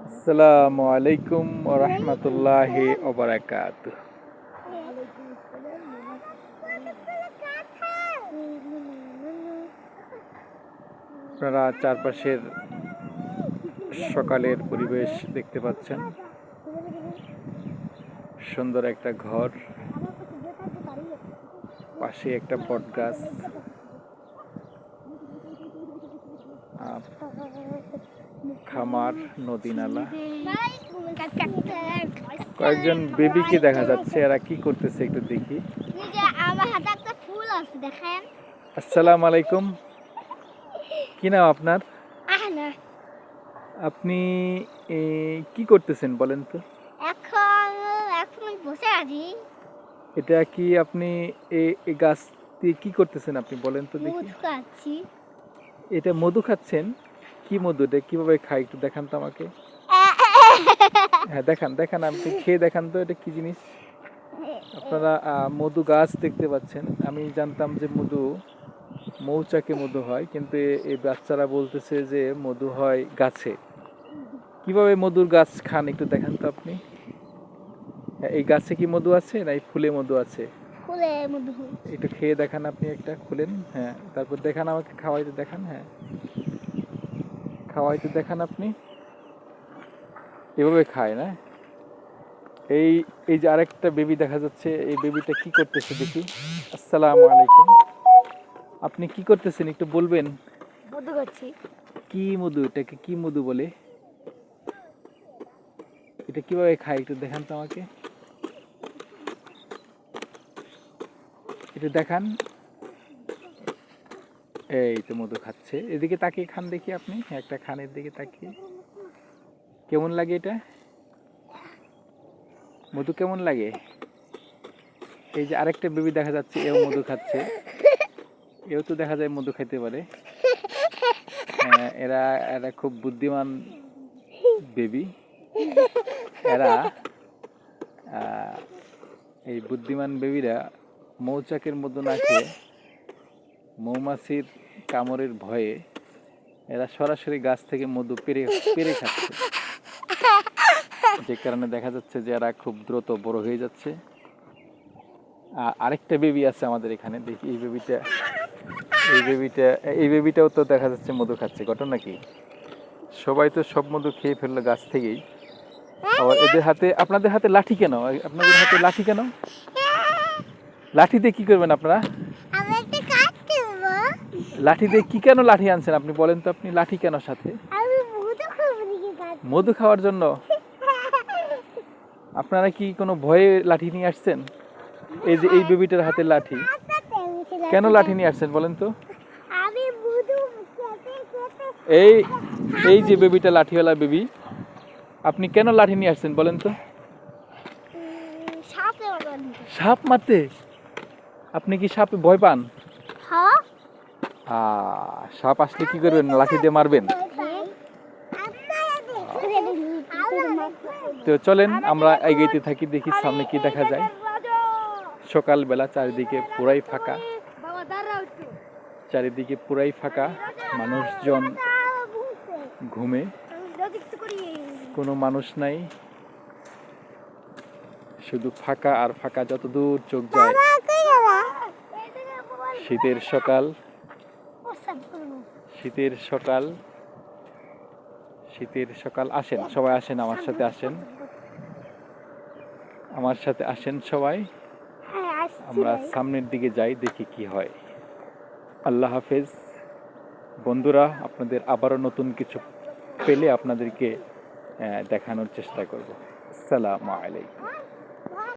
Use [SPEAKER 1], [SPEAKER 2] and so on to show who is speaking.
[SPEAKER 1] আসসালামু আলাইকুম ওয়া রাহমাতুল্লাহি ওয়া বারাকাতুহু। আপনারা চারপাশের সকালের পরিবেশ দেখতে পাচ্ছেন। সুন্দর একটা ঘর, পাশে একটা বটগাছ, খামার, নদী নালা, কয়েকজন বেবিকে দেখা যাচ্ছে। এরা কি করতেছে একটু দেখি। আসসালামু আলাইকুম, কি নাম আপনার? আপনি কি করতেছেন বলেন তো?
[SPEAKER 2] এখন বসে আছি।
[SPEAKER 1] এটা কি আপনি এই গাছ দিয়ে কি করতেছেন আপনি বলেন তো দেখি।
[SPEAKER 2] মধু খাচ্ছি।
[SPEAKER 1] এটা মধু খাচ্ছেন? কি মধু? এটা কিভাবে খাই একটু দেখান তো আমাকে। হ্যাঁ দেখান দেখান, আপনি খেয়ে দেখান তো এটা কি জিনিস। আপনারা মধু গাছ দেখতে পাচ্ছেন। আমি জানতাম যে মধু মৌচাকে মধু হয়, কিন্তু এই বাচ্চারা বলতেছে যে মধু হয় গাছে। কিভাবে মধুর গাছ খান একটু দেখান তো আপনি। এই গাছে কি মধু আছে না এই ফুলে মধু আছে?
[SPEAKER 2] ফুলে মধু।
[SPEAKER 1] একটু খেয়ে দেখান আপনি, একটা খুলেন। হ্যাঁ, তারপর দেখান আমাকে, খাওয়াইতে দেখান। হ্যাঁ, খাওয়াইতে দেখান আপনি। এভাবে খায় না? এই এই যে আরেকটা বেবি দেখা যাচ্ছে, এই বেবিটা কি করতেছে দেখি। আসসালামু আলাইকুম, আপনি কি করতেছেন একটু বলবেন?
[SPEAKER 2] মধু খাচ্ছি।
[SPEAKER 1] কি মধু? এটাকে কি মধু বলে? এটা কিভাবে খায় একটু দেখান তো আমাকে। এটা দেখান। এই তো মধু খাচ্ছে। এদিকে তাকিয়ে খান দেখি আপনি। একটা খানের দিকে তাকিয়ে। কেমন লাগে এটা? মধু কেমন লাগে? এই যে আরেকটা বেবি দেখা যাচ্ছে, এও মধু খাচ্ছে। এও তো দেখা যায় মধু খাইতে পারে। এরা এরা খুব বুদ্ধিমান বেবি। এরা এই বুদ্ধিমান বেবিরা মৌচাকের মধু না খেয়ে মৌমাছির কামড়ের ভয়ে এরা সরাসরি গাছ থেকে মধু পেরে পেরে খাচ্ছে। যে কারণে দেখা যাচ্ছে যে এরা খুব দ্রুত বড় হয়ে যাচ্ছে। আরেকটা বেবি আছে আমাদের এখানে, দেখি এই বেবিটাও তো দেখা যাচ্ছে মধু খাচ্ছে। ঘটনা কি? সবাই তো সব মধু খেয়ে ফেললো গাছ থেকেই। আবার এদের হাতে, আপনাদের হাতে লাঠি কেন? আপনাদের হাতে লাঠি কেন? লাঠি দিয়ে কি করবেন আপনারা? লাঠি দিয়ে কি কেন লাঠি আনছেন আপনি বলেন তো? আপনি লাঠি কেন সাথে? মধু খাওয়ার জন্য? আপনারা কি কোনো ভয়ে লাঠি নিয়ে আসছেন? এই যে এই বেবিটার হাতে লাঠি, কেন লাঠি নিয়ে আসছেন বলেন তো? এই এই যে বেবিটা লাঠিওয়ালা বেবি, আপনি কেন লাঠি নিয়ে আসছেন বলেন তো? সাপ মারতে? আপনি কি সাপে ভয় পান? সাপ আসলে কি করবেন? লাঠি দিয়ে মারবেন? তো চলেন আমরা এগিয়ে থাকি, দেখি সামনে কি দেখা যায়। সকালবেলা চারিদিকে পুরাই ফাঁকা, চারিদিকে পুরাই ফাঁকা, মানুষজন ঘুমে, কোনো মানুষ নাই, শুধু ফাঁকা আর ফাঁকা যতদূর চোখ যায়। শীতের সকাল, শীতের সকাল, শীতের সকাল। আসেন সবাই, আসেন আমার সাথে, আসেন আমার সাথে, আসেন সবাই। আমরা সামনের দিকে যাই, দেখি কি হয়। আল্লাহ হাফেজ বন্ধুরা, আপনাদের আবারও নতুন কিছু পেলে আপনাদেরকে দেখানোর চেষ্টা করব। আসসালামু আলাইকুম।